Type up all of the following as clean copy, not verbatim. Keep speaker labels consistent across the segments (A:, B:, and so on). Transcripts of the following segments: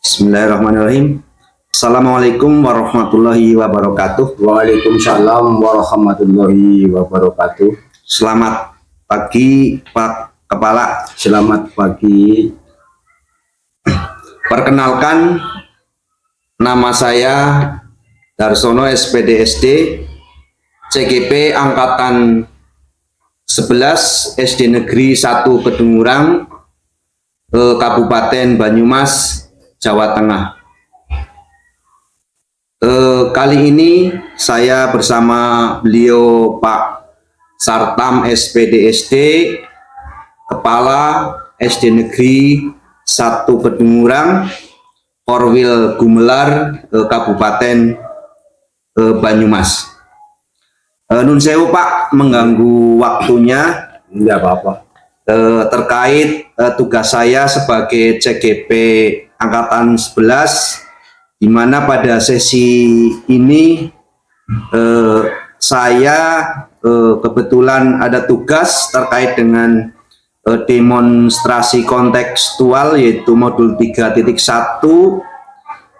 A: Bismillahirrahmanirrahim. Assalamualaikum warahmatullahi wabarakatuh.
B: Waalaikumsalam warahmatullahi wabarakatuh.
A: Selamat pagi Pak Kepala.
B: Selamat pagi.
A: Perkenalkan, nama saya Darsono SPDSD CGP Angkatan 11 SD Negeri 1 Kedungurang, Kabupaten Banyumas, Jawa Tengah. Kali ini saya bersama beliau Pak Sartam SPDSD, Kepala SD Negeri 1 Kedungurang, Korwil Gumelar, Kabupaten Banyumas. Nun sewu Pak, mengganggu waktunya.
B: Enggak apa-apa.
A: Terkait tugas saya sebagai CGP Angkatan 11, di mana pada sesi ini saya kebetulan ada tugas terkait dengan demonstrasi kontekstual, yaitu modul 3.1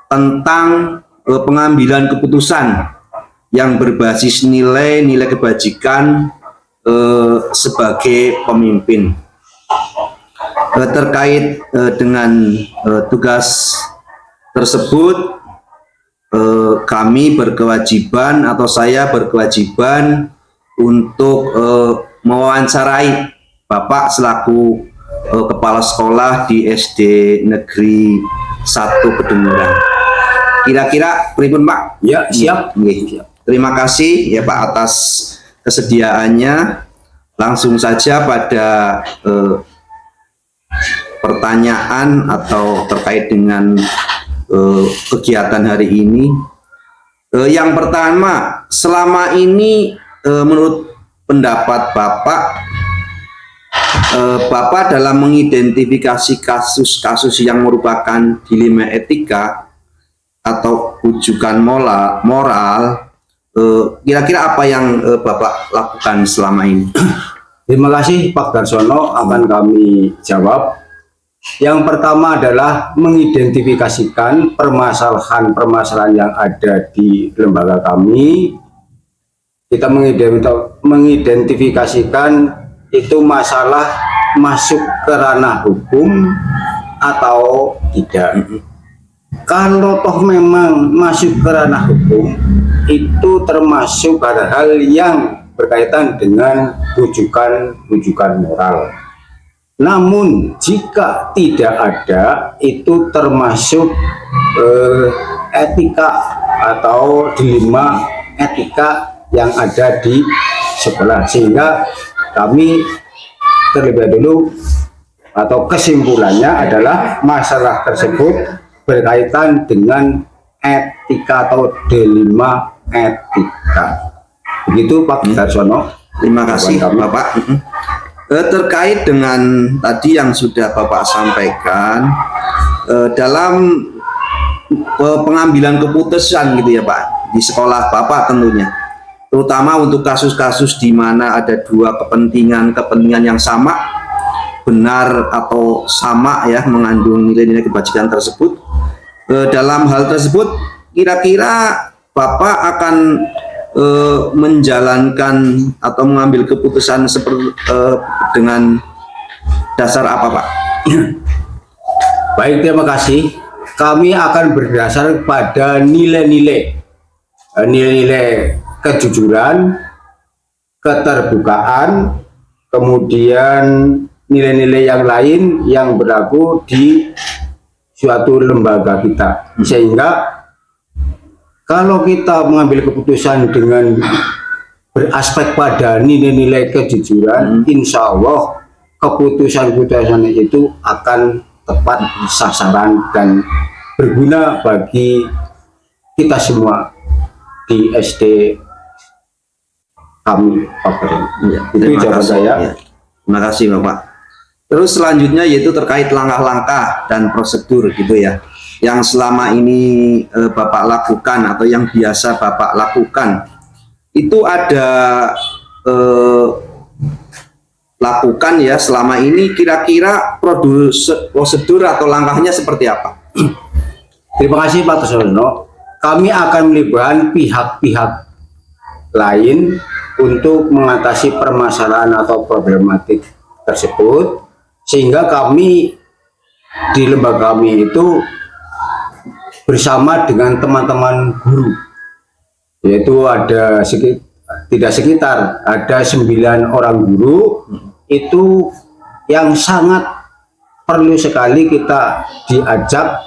A: tentang pengambilan keputusan yang berbasis nilai kebajikan sebagai pemimpin. Terkait dengan tugas tersebut, kami berkewajiban atau saya berkewajiban untuk mewawancarai Bapak selaku kepala sekolah di SD Negeri 1 Kedungurang. Kira-kira pripun Pak?
B: Ya, siap.
A: Siap. Terima kasih ya Pak atas kesediaannya. Langsung saja pada pertanyaan atau terkait dengan kegiatan hari ini. Yang pertama, selama ini menurut pendapat Bapak dalam mengidentifikasi kasus-kasus yang merupakan dilema etika atau rujukan moral, kira-kira apa yang Bapak lakukan selama ini?
B: Terima kasih Pak Darsono, akan kami jawab. Yang pertama adalah mengidentifikasikan permasalahan-permasalahan yang ada di lembaga kami. Kita mengidentifikasikan itu masalah masuk ke ranah hukum atau tidak. Kalau toh memang masuk ke ranah hukum, itu termasuk hal-hal yang berkaitan dengan rujukan moral. Namun jika tidak ada, itu termasuk etika atau dilema etika yang ada di sekolah, sehingga kami terlebih dahulu atau kesimpulannya adalah masalah tersebut berkaitan dengan etika atau dilema etika. Begitu Pak Darsono.
A: Terima kasih Bapak. Terkait dengan tadi yang sudah Bapak sampaikan, dalam pengambilan keputusan gitu ya Pak, di sekolah Bapak tentunya, terutama untuk kasus-kasus di mana ada dua kepentingan yang sama, benar atau sama ya, mengandung nilai-nilai kebajikan tersebut. Dalam hal tersebut, kira-kira Bapak akan menjalankan atau mengambil keputusan seperti dengan dasar apa Pak?
B: Baik, terima kasih. Kami akan berdasar pada nilai-nilai kejujuran, keterbukaan, kemudian nilai-nilai yang lain yang berlaku di suatu lembaga kita, sehingga kalau kita mengambil keputusan dengan beraspek pada nilai-nilai kejujuran, insya Allah keputusan-keputusan itu akan tepat sasaran dan berguna bagi kita semua di SD kami, Pak Presiden.
A: Ya,
B: itu jawaban saya.
A: Ya. Terima kasih Bapak. Terus selanjutnya yaitu terkait langkah-langkah dan prosedur gitu ya, yang selama ini Bapak lakukan atau yang biasa Bapak lakukan, itu ada lakukan ya selama ini, kira-kira prosedur atau langkahnya seperti apa?
B: Terima kasih Pak Tosono. Kami akan melibatkan pihak-pihak lain untuk mengatasi permasalahan atau problematik tersebut, sehingga kami di lembaga kami itu bersama dengan teman-teman guru, yaitu ada ada 9 orang guru itu yang sangat perlu sekali kita diajak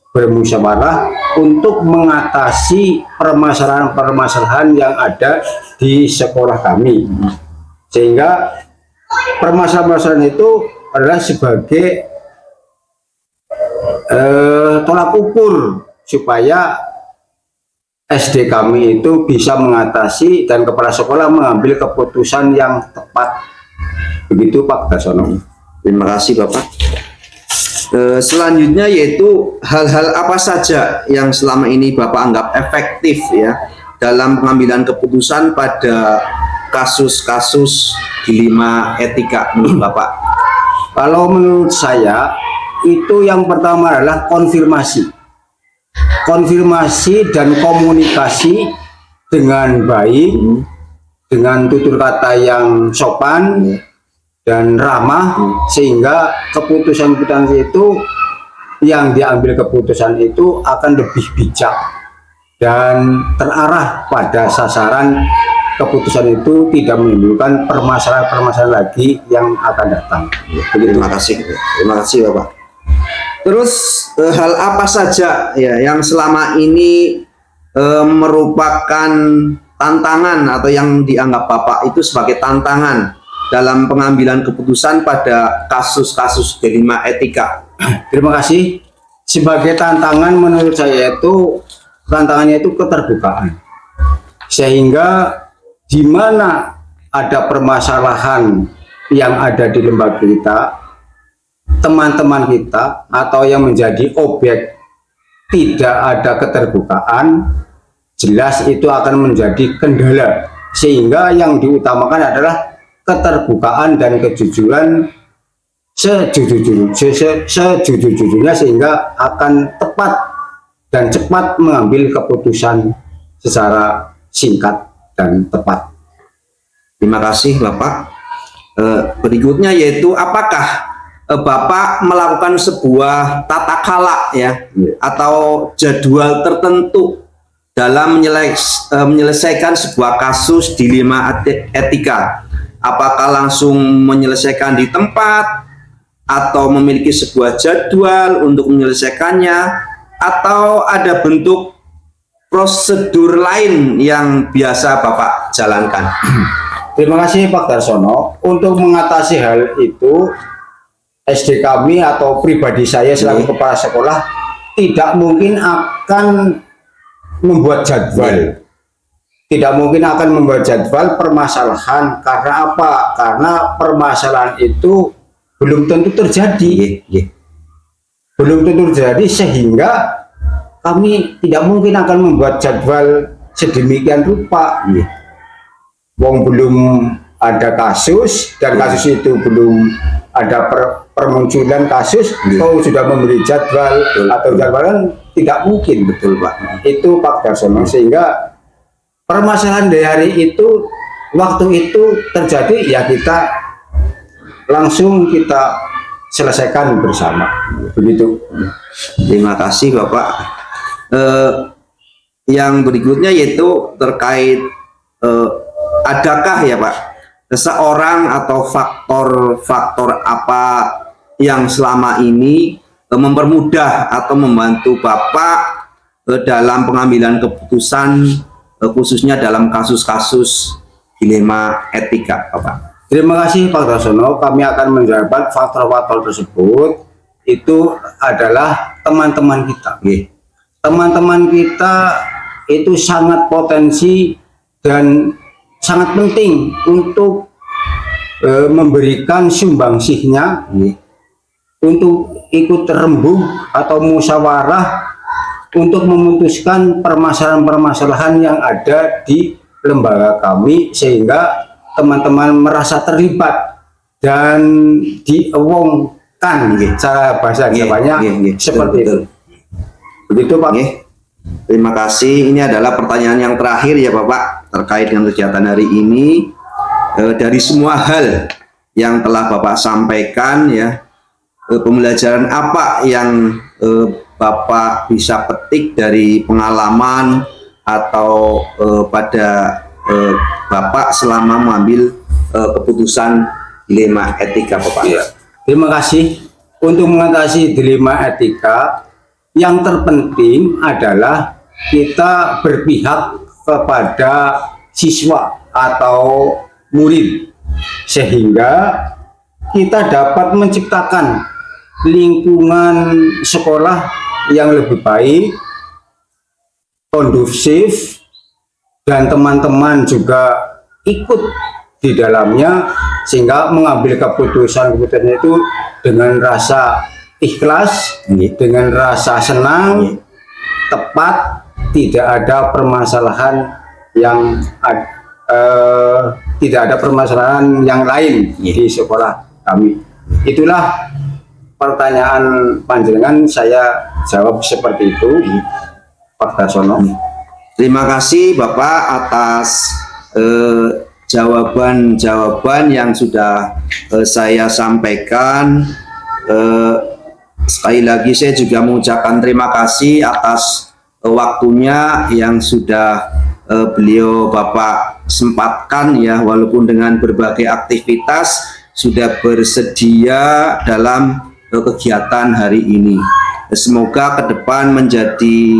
B: bermusyawarah untuk mengatasi permasalahan-permasalahan yang ada di sekolah kami, sehingga permasalahan itu adalah sebagai tolak ukur supaya SD kami itu bisa mengatasi dan kepala sekolah mengambil keputusan yang tepat. Begitu Pak Dasono.
A: Terima kasih Bapak. Selanjutnya yaitu hal-hal apa saja yang selama ini Bapak anggap efektif ya dalam pengambilan keputusan pada kasus-kasus dilema etika menurut Bapak?
B: Kalau menurut saya itu yang pertama adalah konfirmasi dan komunikasi dengan baik, dengan tutur kata yang sopan dan ramah, sehingga keputusan-keputusan itu yang diambil keputusan itu akan lebih bijak dan terarah pada sasaran. Keputusan itu tidak menimbulkan permasalahan-permasalahan lagi yang akan datang.
A: Terima kasih Bapak. Terus hal apa saja ya yang selama ini merupakan tantangan atau yang dianggap Bapak itu sebagai tantangan dalam pengambilan keputusan pada kasus-kasus dilema etika?
B: Terima kasih. Sebagai tantangan menurut saya itu tantangannya itu keterbukaan, sehingga di mana ada permasalahan yang ada di lembaga kita, teman-teman kita atau yang menjadi objek tidak ada keterbukaan, jelas itu akan menjadi kendala, sehingga yang diutamakan adalah keterbukaan dan kejujuran sejujur-jujurnya, sehingga akan tepat dan cepat mengambil keputusan secara singkat dan tepat.
A: Terima kasih Bapak. Berikutnya yaitu apakah Bapak melakukan sebuah tata kala ya atau jadwal tertentu dalam menyelesaikan sebuah kasus dilema etika? Apakah langsung menyelesaikan di tempat atau memiliki sebuah jadwal untuk menyelesaikannya, atau ada bentuk prosedur lain yang biasa Bapak jalankan?
B: Terima kasih Pak Darsono. Untuk mengatasi hal itu, SD kami atau pribadi saya selaku kepala sekolah tidak mungkin akan membuat jadwal. Tidak mungkin akan membuat jadwal permasalahan. Karena apa? Karena permasalahan itu belum tentu terjadi. Belum tentu terjadi, sehingga kami tidak mungkin akan membuat jadwal sedemikian rupa. Wong belum ada kasus, dan kasus itu belum ada permunculan kasus, kau sudah memberi jadwal atau jadwalan, tidak mungkin. Betul Pak. Itu Pak Darsono. Sehingga permasalahan dari hari itu, waktu itu terjadi, ya kita langsung kita selesaikan bersama. Begitu.
A: Terima kasih Bapak. Yang berikutnya yaitu terkait adakah ya Pak seseorang atau faktor-faktor apa yang selama ini mempermudah atau membantu Bapak dalam pengambilan keputusan khususnya dalam kasus-kasus dilema etika Bapak?
B: Terima kasih Pak Darsono. Kami akan menjawab faktor-faktor tersebut. Itu adalah teman-teman kita. Teman-teman kita itu sangat potensi dan sangat penting untuk memberikan sumbangsihnya untuk ikut rembuk atau musyawarah untuk memutuskan permasalahan-permasalahan yang ada di lembaga kami, sehingga teman-teman merasa terlibat dan diewongkan, cara bahasa Jawanya seperti itu. Begitu Pak.
A: Oke. Terima kasih. Ini adalah pertanyaan yang terakhir ya Bapak terkait dengan kegiatan hari ini. Dari semua hal yang telah Bapak sampaikan ya, pembelajaran apa yang Bapak bisa petik dari pengalaman atau pada Bapak selama mengambil keputusan dilema etika Bapak?
B: Ya. Terima kasih. Untuk mengatasi dilema etika, yang terpenting adalah kita berpihak kepada siswa atau murid, sehingga kita dapat menciptakan lingkungan sekolah yang lebih baik, kondusif, dan teman-teman juga ikut di dalamnya, sehingga mengambil keputusan itu dengan rasa ikhlas, dengan rasa senang, tepat, tidak ada permasalahan yang tidak ada permasalahan yang lain di sekolah kami. Itulah pertanyaan panjenengan, saya jawab seperti itu, Pak Darsono.
A: Terima kasih Bapak atas jawaban-jawaban yang sudah saya sampaikan. Sekali lagi saya juga mengucapkan terima kasih atas waktunya yang sudah beliau Bapak sempatkan ya, walaupun dengan berbagai aktivitas sudah bersedia dalam kegiatan hari ini. Semoga ke depan menjadi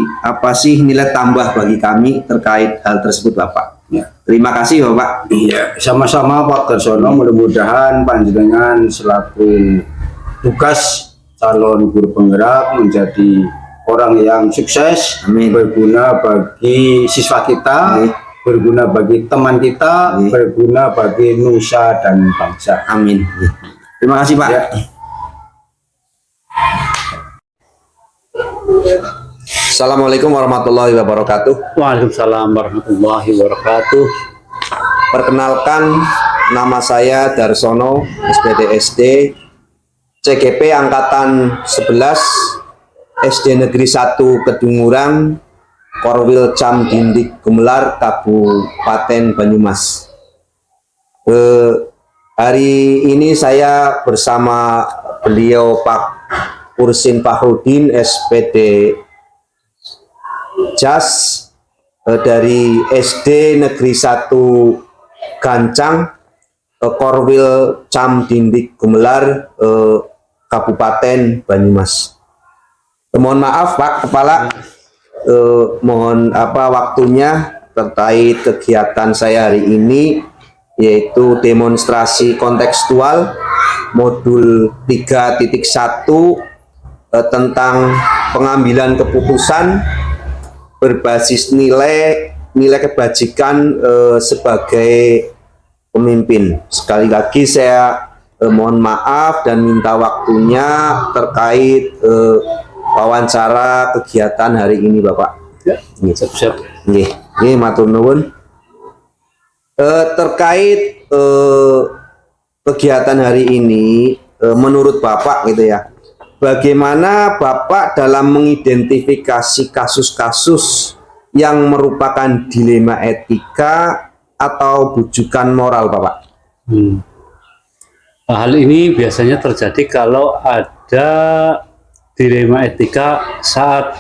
A: nilai tambah bagi kami terkait hal tersebut Bapak. Ya. Terima kasih Bapak.
B: Iya, sama-sama Pak Darsono. Mudah-mudahan panjenengan selaku tugas calon guru penggerak menjadi orang yang sukses.
A: Amin.
B: Berguna bagi siswa kita. Amin. Berguna bagi teman kita. Amin. Berguna bagi nusa dan bangsa.
A: Amin. Terima kasih Pak. Ya. Assalamualaikum warahmatullahi wabarakatuh.
C: Waalaikumsalam warahmatullahi wabarakatuh.
A: Perkenalkan, nama saya Darsono, SPD SD, CGP Angkatan 11, SD Negeri 1 Kedungurang, Korwil Cam Dindik Gumelar, Kabupaten Banyumas. Hari ini saya bersama beliau Pak Kursin Fahrudin, SPD JAS dari SD Negeri 1 Gancang, Korwil Cam Dindik Gumelar, Kabupaten Banyumas. Mohon maaf Pak Kepala, mohon waktunya terkait kegiatan saya hari ini, yaitu demonstrasi kontekstual modul 3.1 tentang pengambilan keputusan berbasis nilai kebajikan sebagai pemimpin. Sekali lagi saya mohon maaf dan minta waktunya terkait wawancara kegiatan hari ini Bapak.
C: Ya, siap-siap.
A: Nggih, matur nuwun. Terkait kegiatan hari ini, menurut Bapak gitu ya, bagaimana Bapak dalam mengidentifikasi kasus-kasus yang merupakan dilema etika atau bujukan moral Bapak?
C: Hal ini biasanya terjadi kalau ada dilema etika saat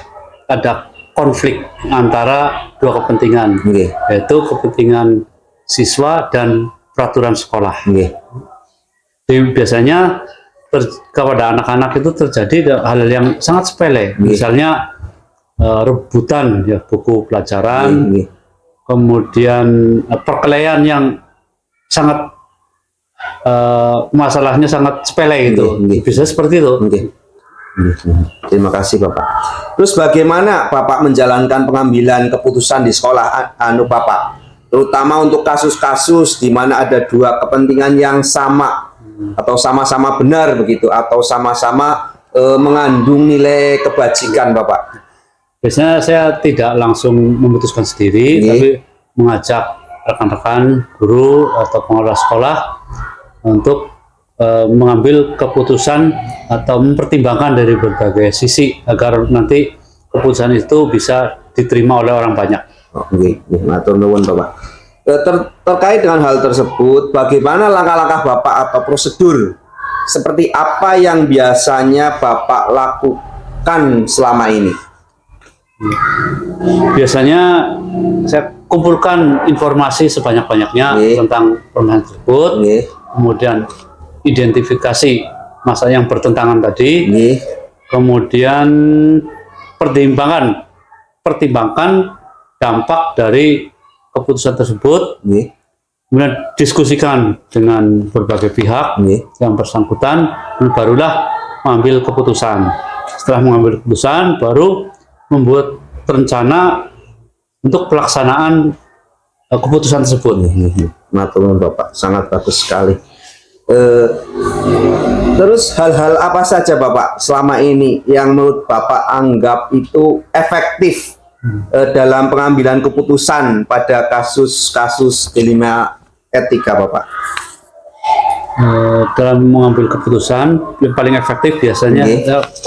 C: ada konflik antara dua kepentingan, yaitu kepentingan siswa dan peraturan sekolah. Jadi biasanya kepada anak-anak itu terjadi hal yang sangat sepele, misalnya rebutan ya buku pelajaran, kemudian perkelahian yang sangat masalahnya sangat sepele gitu, bisa seperti itu.
A: Terima kasih Bapak. Terus bagaimana Bapak menjalankan pengambilan keputusan di sekolah Bapak, terutama untuk kasus-kasus di mana ada dua kepentingan yang sama atau sama-sama benar begitu, atau sama-sama mengandung nilai kebajikan Bapak?
C: Biasanya saya tidak langsung memutuskan sendiri, tapi mengajak rekan-rekan guru atau pengelola sekolah untuk mengambil keputusan atau mempertimbangkan dari berbagai sisi agar nanti keputusan itu bisa diterima oleh orang banyak.
A: Oh, nggih, matur nuwun Bapak. Terkait dengan hal tersebut, bagaimana langkah-langkah Bapak atau prosedur seperti apa yang biasanya Bapak lakukan selama ini?
C: Biasanya saya kumpulkan informasi sebanyak-banyaknya tentang permasalahan tersebut, kemudian identifikasi masalah yang bertentangan tadi, kemudian pertimbangkan dampak dari keputusan tersebut, kemudian diskusikan dengan berbagai pihak yang bersangkutan, dan barulah mengambil keputusan. Setelah mengambil keputusan, baru membuat rencana untuk pelaksanaan keputusan tersebut.
A: Matur nuwun Bapak, sangat bagus sekali. Terus hal-hal apa saja Bapak selama ini yang menurut Bapak anggap itu efektif dalam pengambilan keputusan pada kasus-kasus dilema etika Bapak?
C: Dalam mengambil keputusan yang paling efektif biasanya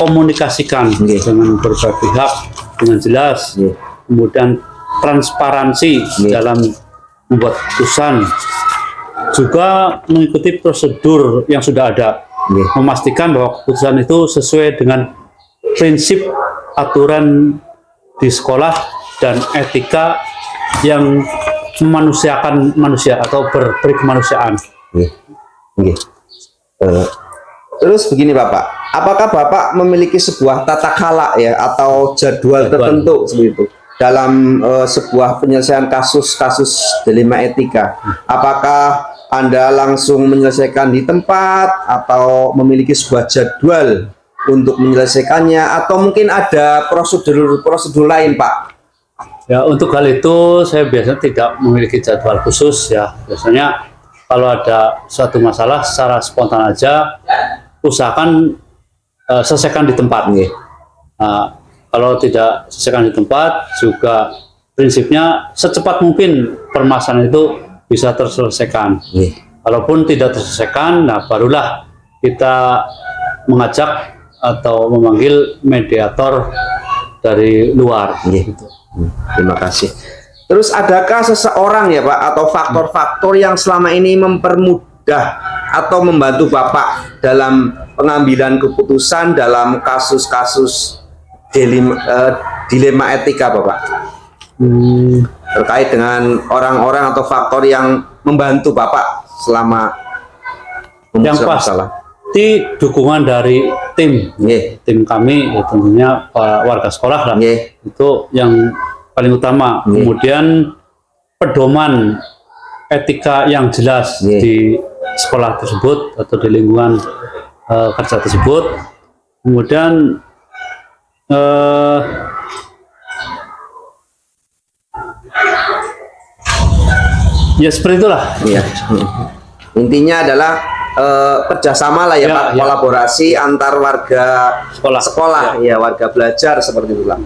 C: komunikasikan dengan berbagai pihak dengan jelas, kemudian transparansi dalam membuat keputusan, juga mengikuti prosedur yang sudah ada, memastikan bahwa keputusan itu sesuai dengan prinsip aturan di sekolah dan etika yang memanusiakan manusia atau berberi kemanusiaan.
A: Terus begini Bapak, apakah Bapak memiliki sebuah tata krala ya atau jadwal tertentu seperti itu dalam sebuah penyelesaian kasus-kasus dilema etika? Apakah Anda langsung menyelesaikan di tempat atau memiliki sebuah jadwal untuk menyelesaikannya, atau mungkin ada prosedur lain Pak?
C: Ya, untuk hal itu saya biasanya tidak memiliki jadwal khusus ya. Biasanya kalau ada suatu masalah secara spontan aja, usahakan selesaikan di tempat. Kalau tidak selesaikan di tempat, juga prinsipnya secepat mungkin permasalahan itu bisa terselesaikan. Kalaupun tidak terselesaikan, nah barulah kita mengajak atau memanggil mediator dari luar. Gitu.
A: Terima kasih. Terus adakah seseorang ya Pak atau faktor-faktor yang selama ini mempermudah atau membantu Bapak dalam pengambilan keputusan dalam kasus-kasus dilema etika Bapak? Terkait dengan orang-orang atau faktor yang membantu Bapak selama
C: yang pasti dukungan dari tim kami ya, tentunya warga sekolah lah, itu yang paling utama. Kemudian pedoman etika yang jelas di sekolah tersebut atau di lingkungan kerja tersebut. Kemudian ya seperti itulah.
A: Intinya adalah kerjasama lah ya Pak, kolaborasi antar warga sekolah ya, warga belajar seperti itulah.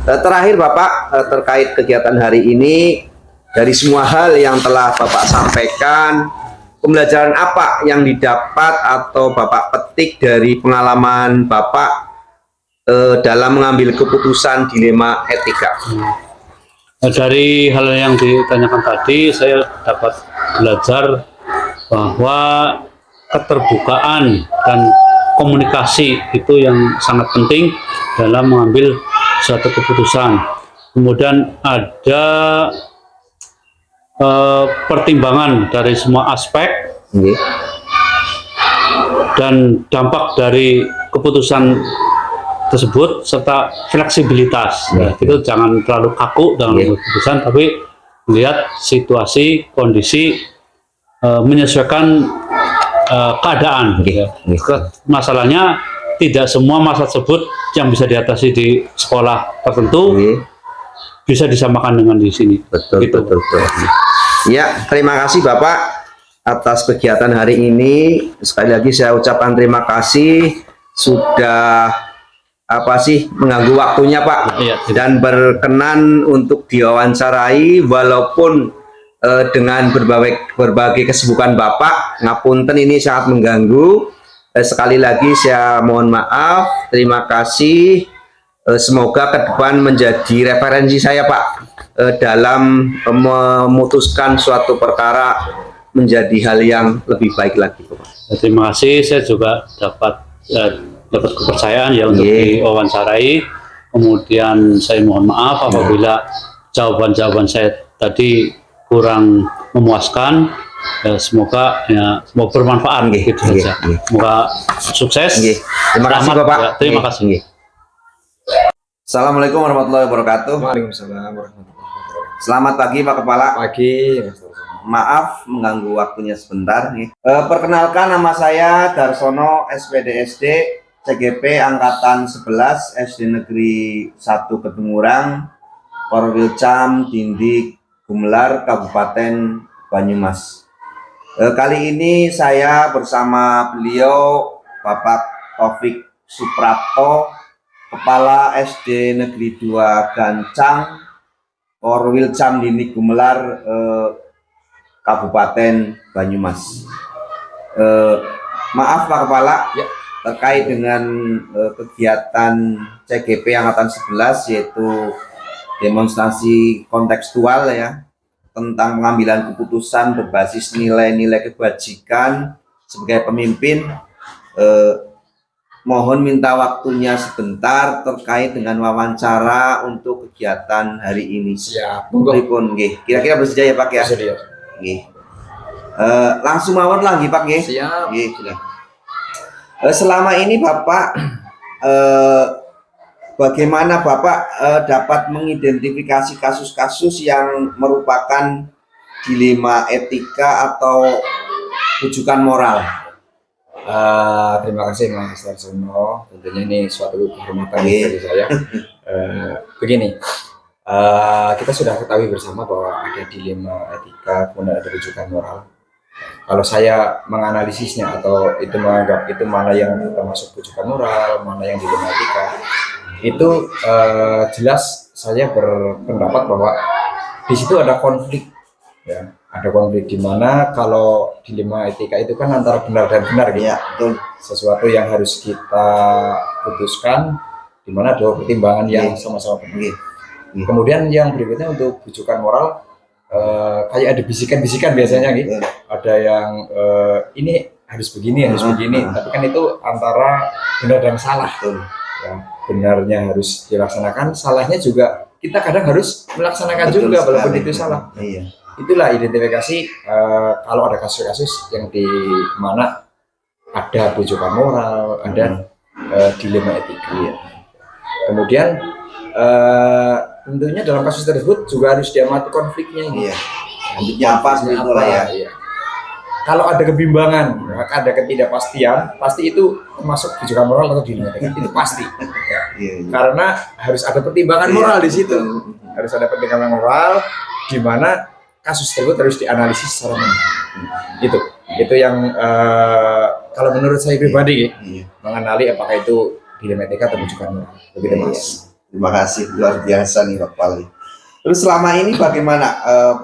A: Terakhir Bapak, terkait kegiatan hari ini, dari semua hal yang telah Bapak sampaikan, pembelajaran apa yang didapat atau Bapak petik dari pengalaman Bapak dalam mengambil keputusan dilema etika?
C: Dari hal yang ditanyakan tadi, saya dapat belajar bahwa keterbukaan dan komunikasi itu yang sangat penting dalam mengambil suatu keputusan. Kemudian ada pertimbangan dari semua aspek dan dampak dari keputusan tersebut serta fleksibilitas. Itu jangan terlalu kaku dalam keputusan, tapi melihat situasi, kondisi, menyesuaikan keadaan. Masalahnya tidak semua masalah tersebut yang bisa diatasi di sekolah tertentu bisa disamakan dengan di sini.
A: Betul. Ya, terima kasih Bapak atas kegiatan hari ini. Sekali lagi saya ucapkan terima kasih sudah mengganggu waktunya Pak, dan berkenan untuk diwawancarai walaupun dengan berbagai kesibukan Bapak. Ngapunten, ini sangat mengganggu. Sekali lagi saya mohon maaf. Terima kasih. Semoga ke depan menjadi referensi saya Pak dalam memutuskan suatu perkara menjadi hal yang lebih baik lagi Pak.
C: Terima kasih, saya juga dapat kepercayaan ya untuk diwawancarai. Kemudian saya mohon maaf apabila jawaban-jawaban saya tadi kurang memuaskan. Semoga bermanfaat gitu saja. Semoga sukses.
A: Terima kasih Bapak.
C: Ya, terima kasih.
A: Assalamualaikum warahmatullahi wabarakatuh.
B: Waalaikumsalam warahmatullahi wabarakatuh.
A: Selamat pagi Pak Kepala.
B: Pagi.
A: Maaf mengganggu waktunya sebentar nih. Perkenalkan, nama saya Darsono SPDSD CGP Angkatan 11 SD Negeri 1 Kedungurang, Korwilcam, Dindik, Gumelar, Kabupaten Banyumas. Kali ini saya bersama beliau Bapak Taufik Suprapto, Kepala SD Negeri 2 Gancang, Korwilcam, Dindik, Gumelar, Kabupaten Banyumas. Maaf Pak Kepala, terkait dengan kegiatan CGP Angkatan 11 yaitu demonstrasi kontekstual ya tentang pengambilan keputusan berbasis nilai-nilai kebajikan sebagai pemimpin. Mohon minta waktunya sebentar terkait dengan wawancara untuk kegiatan hari ini.
B: Siap.
A: Kira-kira bersedia ya Pak ya?
B: Bersedia.
A: Langsung mawon lagi Pak nggih.
B: Siap.
A: Selama ini Bapak bagaimana Bapak dapat mengidentifikasi kasus-kasus yang merupakan dilema etika atau rujukan moral?
B: Terima kasih Mas Darsono. Tentunya ini suatu kehormatan bagi saya. Begini, kita sudah ketahui bersama bahwa ada dilema etika, kemudian ada rujukan moral. Kalau saya menganalisisnya atau itu menganggap itu mana yang termasuk rujukan moral, mana yang dilema etika, itu jelas saya berpendapat bahwa di situ ada konflik, ya. Ada konflik di mana kalau dilema etika itu kan antara benar dan benar gitu.
A: Ya, betul.
B: Sesuatu yang harus kita putuskan di mana ada pertimbangan yang sama-sama benar. Kemudian yang berikutnya untuk rujukan moral, kayak ada bisikan-bisikan biasanya gitu. Ada yang ini harus begini, harus begini. Tapi kan itu antara benar dan salah. Ya, benarnya harus dilaksanakan, salahnya juga kita kadang harus melaksanakan juga walaupun itu salah. Itulah identifikasi kalau ada kasus-kasus yang di mana ada rujukan moral, ada dilema etika. Kemudian tentunya dalam kasus tersebut juga harus diamati konfliknya.
A: Konfliknya apa sebetulnya ya?
B: Kalau ada kebimbangan, ada ketidakpastian, pasti itu termasuk rujukan moral atau dilema etika. Itu pasti. Karena harus ada pertimbangan moral di situ. Harus ada pertimbangan moral di mana kasus tersebut harus dianalisis secara mendalam. Itu yang kalau menurut saya pribadi mengenali apakah itu dilema etika atau rujukan moral. Begitu Mas.
A: Terima kasih, luar biasa nih Pak Kepala. Terus selama ini bagaimana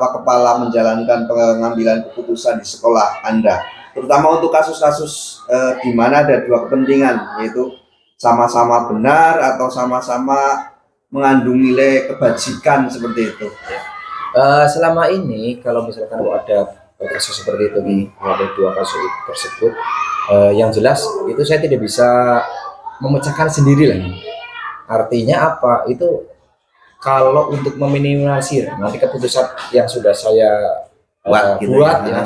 A: Pak Kepala menjalankan pengambilan keputusan di sekolah Anda, terutama untuk kasus-kasus di mana ada dua kepentingan, yaitu sama-sama benar atau sama-sama mengandung nilai kebajikan seperti itu?
B: Selama ini kalau misalkan ada kasus seperti itu nih, ada dua kasus tersebut, yang jelas itu saya tidak bisa memecahkan sendiri lah. Artinya apa? Itu kalau untuk meminimalisir nanti keputusan yang sudah saya buat,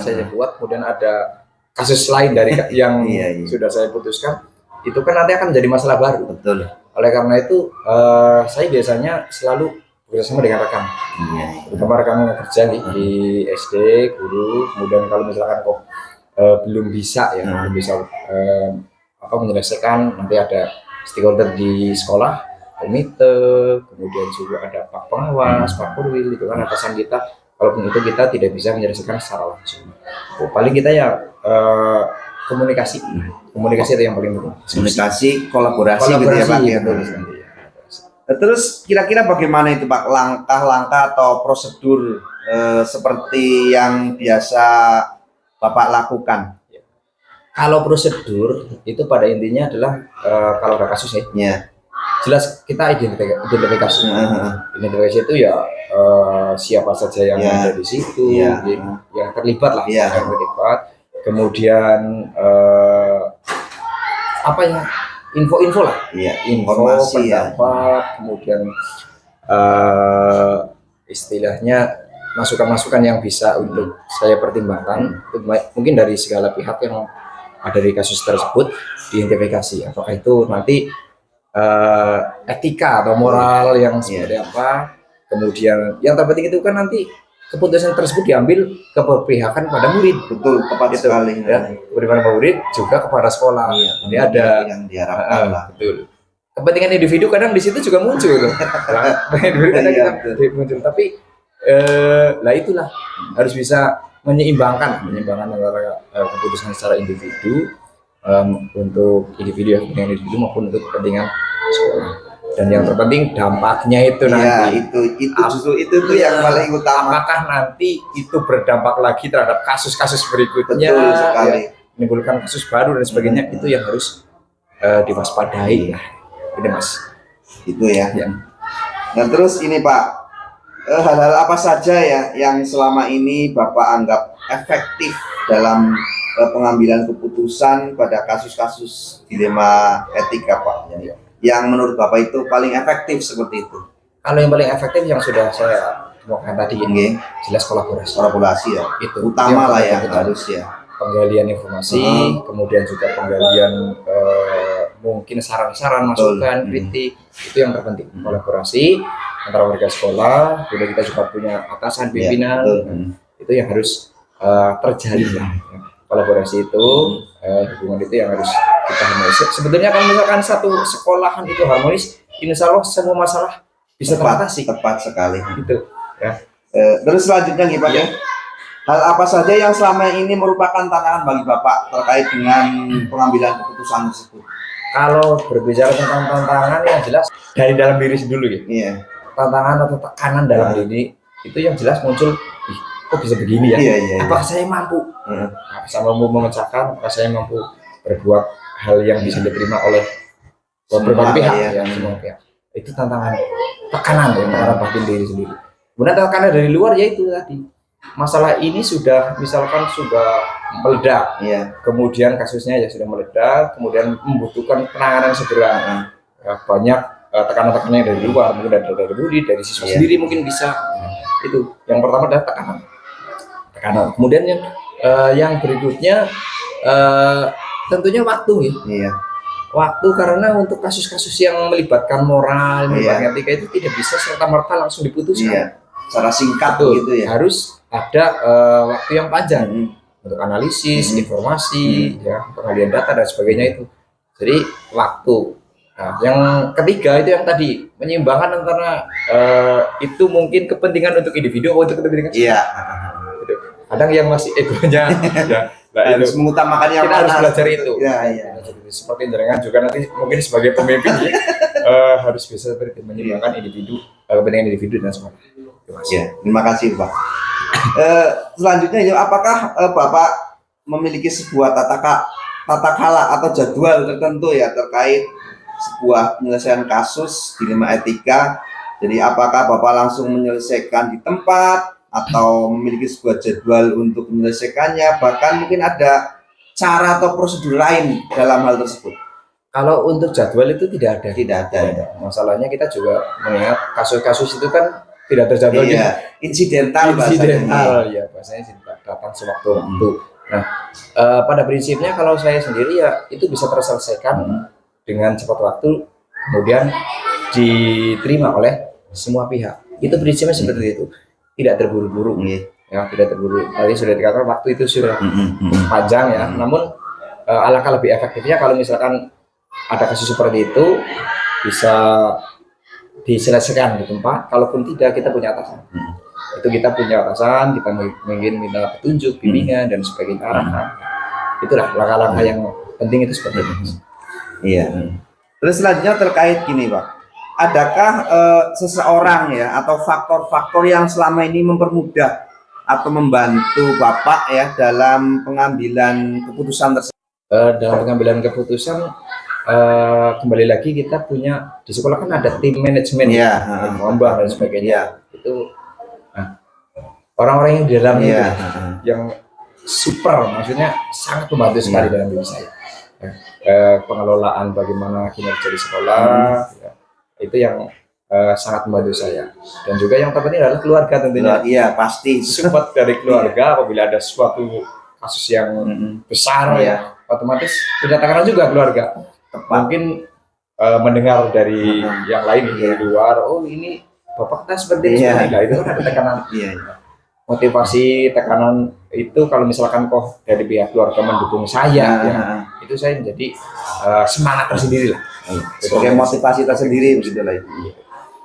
B: saya buat, kemudian ada kasus lain dari yang sudah saya putuskan, itu kan nanti akan menjadi masalah baru.
A: Betul.
B: Oleh karena itu, saya biasanya selalu bekerjasama dengan rekan, terutama rekan kerja di SD, guru. Kemudian kalau misalkan kok belum bisa menyelesaikan, nanti ada stakeholder di sekolah, komite, kemudian juga ada pak pengawas, pak purwil, itu kan atasan kita. Walaupun itu kita tidak bisa menyelesaikan secara langsung, paling kita ya komunikasi itu yang paling penting.
A: Komunikasi, kolaborasi gitu ya Pak ya. Terus kira-kira bagaimana itu Pak langkah-langkah atau prosedur seperti yang biasa Bapak lakukan?
B: Kalau prosedur itu pada intinya adalah kalau ada kasus
D: jelas kita identifikasi. Identifikasi itu ya siapa saja yang
A: Ya.
D: ada di situ,
A: Ya.
D: yang terlibat lah,
A: Ya.
D: yang terlibat. Kemudian apa ya, info-info lah,
A: Iya,
D: info,
A: informasi ya.
D: pendapat, kemudian istilahnya masukan-masukan yang bisa untuk saya pertimbangkan. Itu mungkin dari segala pihak yang ada di kasus tersebut diidentifikasi. Apakah itu nanti etika atau moral yang seperti apa. Kemudian yang terpenting itu kan nanti keputusan tersebut diambil keberpihakan pada murid.
A: Betul, tepat
D: Gitu,
A: sekali.
D: ya, kepada murid juga kepada sekolah.
A: Iya,
D: Jadi ada
A: yang diharapkan lah.
D: betul. Kepentingan individu kadang di situ juga muncul. Kepentingan individu kadang
A: Iya,
D: kita muncul, tapi lah itulah harus bisa menyeimbangkan antara keputusan secara individu untuk individu ya, kepentingan individu maupun untuk kepentingan sekolah. Dan yang terpenting dampaknya itu
A: Iya,
D: nanti.
A: itu justru itu tuh yang paling utama.
D: Apakah nanti itu berdampak lagi terhadap kasus-kasus berikutnya,
A: Betul sekali.
D: ya, menimbulkan kasus baru dan sebagainya, itu yang harus diwaspadai. Nah, ini Mas.
A: Itu ya.
D: Ya.
A: Nah, terus ini Pak, hal-hal apa saja ya yang selama ini Bapak anggap efektif dalam pengambilan keputusan pada kasus-kasus dilema etika Pak? Yang menurut Bapak itu paling efektif seperti itu?
D: Kalau yang paling efektif yang sudah saya kemukakan tadi,
A: Oke.
D: jelas kolaborasi.
A: Kolaborasi ya.
D: Itu
A: Utama lah ya,
D: itu.
A: harus ya.
D: Penggalian informasi, kemudian juga penggalian mungkin saran-saran,
A: Betul.
D: masukan, kritik, itu yang terpenting. Kolaborasi antara warga sekolah, kemudian kita juga punya atasan, pimpinan,
A: betul.
D: itu yang harus terjalin lah. Kolaborasi itu, hubungan itu yang harus kita harmonis. Sebetulnya kalau misalkan satu sekolahan itu harmonis, insya Allah semua masalah bisa teratasi.
A: Tepat sekali.
D: Gitu. Ya.
A: Terus selanjutnya nih Pak,
D: Iya.
A: hal apa saja yang selama ini merupakan tantangan bagi Bapak terkait dengan pengambilan keputusan tersebut?
D: Kalau berbicara tentang tantangan, yang jelas dari dalam diri dulu ya.
A: Iya.
D: Tantangan atau tekanan dalam diri itu yang jelas muncul, ih, kok bisa begini ya?
A: Iya.
D: Apakah saya mampu? Apakah saya mampu memecahkan? Apakah saya mampu berbuat hal yang bisa diterima oleh berbagai pihak?
A: ya.
D: Semua pihak. Itu tantangan, tekanan ya, tekanan batin diri sendiri. Kemudian tekanan dari luar yaitu tadi, masalah ini sudah misalkan sudah meledak,
A: Iya.
D: kemudian kasusnya ya sudah meledak, kemudian membutuhkan penanganan segera. Ya, banyak tekanan-tekanan dari luar, mungkin dari murid, dari siswa
A: Iya.
D: sendiri mungkin bisa. Itu yang pertama adalah tekanan. Kemudian yang berikutnya tentunya waktu ya.
A: Iya.
D: Waktu, karena untuk kasus-kasus yang melibatkan moral, melibatkan etika itu tidak bisa serta-merta langsung diputuskan.
A: Iya. Secara singkat
D: Betul.
A: gitu ya.
D: Harus ada waktu yang panjang untuk analisis, informasi, ya, pengalian data dan sebagainya itu. Jadi waktu. Nah, yang ketiga itu yang tadi menyeimbangkan antara itu mungkin kepentingan untuk individu atau untuk kepentingan
A: Iya.
D: gitu. Kadang yang masih egonya ya,
A: Harus mengutamakan yang
D: kita harus
A: mana.
D: belajar itu.
A: Iya.
D: Seperti jenengan juga nanti mungkin sebagai pemimpin ya, harus bisa seperti menyeimbangkan individu, kepentingan individu dan semua.
A: Ya, terima kasih Pak. Selanjutnya, apakah Bapak memiliki sebuah tata kala atau jadwal tertentu ya terkait sebuah penyelesaian kasus dilema etika? Jadi apakah Bapak langsung menyelesaikan di tempat atau memiliki sebuah jadwal untuk menyelesaikannya? Bahkan mungkin ada cara atau prosedur lain dalam hal tersebut?
D: Kalau untuk jadwal itu tidak ada.
A: Tidak ada. Ya.
D: Masalahnya kita juga mengingat kasus-kasus itu kan tidak terjadwal.
A: Iya, insidental
D: ya, bahasanya datang sewaktu-waktu. Nah, pada prinsipnya kalau saya sendiri ya itu bisa terselesaikan dengan cepat waktu, kemudian diterima oleh semua pihak. Itu prinsipnya seperti itu, tidak terburu-buru. Ya, tidak terburu. Tadi sudah dikatakan waktu itu sudah panjang ya. Namun alangkah lebih efektifnya kalau misalkan ada kasus seperti itu bisa diselesaikan di tempat. Kalaupun tidak, kita punya atasan. Itu kita punya atasan, kita mungkin minta petunjuk, bimbingan dan sebagainya, arahan. Itulah langkah-langkah yang penting itu seperti itu.
A: Iya. Terus selanjutnya terkait gini Pak, adakah seseorang ya atau faktor-faktor yang selama ini mempermudah atau membantu Bapak ya dalam pengambilan keputusan tersebut?
D: Dalam pengambilan keputusan kembali lagi kita punya di sekolah kan ada tim manajemen,
A: Iya,
D: lomba dan sebagainya. Itu nah, orang-orang yang di dalamnya
A: Iya,
D: itu yang super, maksudnya sangat membantu sekali dalam diri saya. Pengelolaan bagaimana kinerja di sekolah, ya, itu yang sangat membantu saya. Dan juga yang terpenting adalah keluarga tentunya.
A: Iya, pasti.
D: Support dari keluarga apabila ada suatu kasus yang besar,
A: Iya.
D: ya otomatis punya tekanan juga keluarga. Mungkin mendengar dari yang lain dari luar, oh ini bapak kita seperti ini, nah, itu kan ada tekanan.
A: Iya.
D: Motivasi tekanan itu kalau misalkan kok dari pihak keluarga mendukung saya, ya, itu saya menjadi semangat tersendiri lah.
A: Sebagai motivasi tersendiri begitu lah.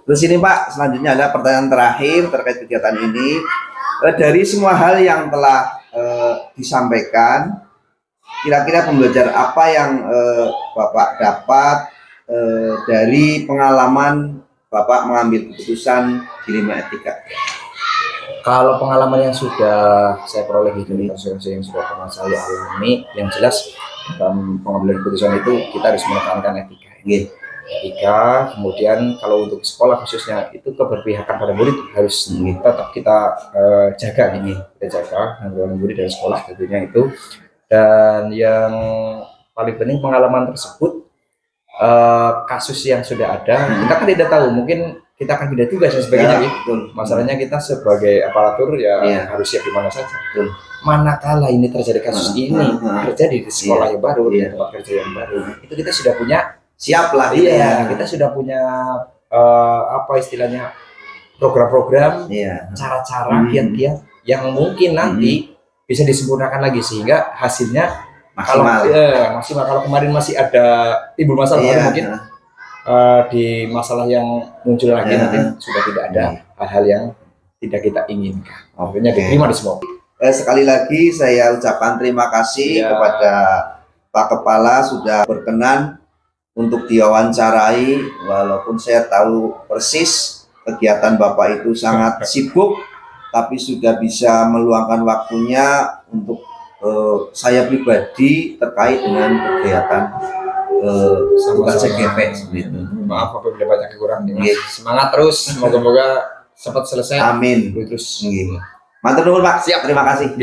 A: Terus ini Pak, selanjutnya ada pertanyaan terakhir terkait kegiatan ini. Dari semua hal yang telah disampaikan, kira-kira pembelajaran apa yang Bapak dapat dari pengalaman Bapak mengambil keputusan di 5 etika?
D: Kalau pengalaman yang sudah saya peroleh dari kasus yang sudah pernah saya alami, yang jelas dalam pengambilan keputusan itu kita harus menekankan etika. Etika, kemudian kalau untuk sekolah khususnya itu keberpihakan pada murid harus tetap kita jaga, kita jaga keberpihakan murid dari sekolah tentunya itu. Dan yang paling penting pengalaman tersebut, kasus yang sudah ada, kita kan tidak tahu, mungkin kita akan pindah tugas dan sebagainya. Masalahnya kita sebagai aparatur ya harus siap di mana saja. Manakala ini terjadi kasus ini terjadi di sekolah yang baru, di tempat kerja yang baru, itu kita sudah punya
A: Siap lah.
D: kita sudah punya apa istilahnya program-program, cara-cara, kiat-kiat yang mungkin nanti bisa disempurnakan lagi sehingga hasilnya
A: Maksimal.
D: maksimal. Kalau kemarin masih ada timbul masalah, mungkin di masalah yang muncul lagi nanti sudah tidak ada hal-hal yang tidak kita inginkan. Akhirnya diterima di semua.
A: Sekali lagi saya ucapkan terima kasih kepada Pak Kepala sudah berkenan untuk diwawancarai, walaupun saya tahu persis kegiatan Bapak itu sangat sibuk, tapi sudah bisa meluangkan waktunya untuk saya pribadi terkait dengan kegiatan tugas CGP.
D: Maaf apabila banyak kekurangan. Semangat terus, semoga cepat selesai.
A: Amin.
D: Terus.
A: Matur nuwun Pak. Siap. Terima kasih.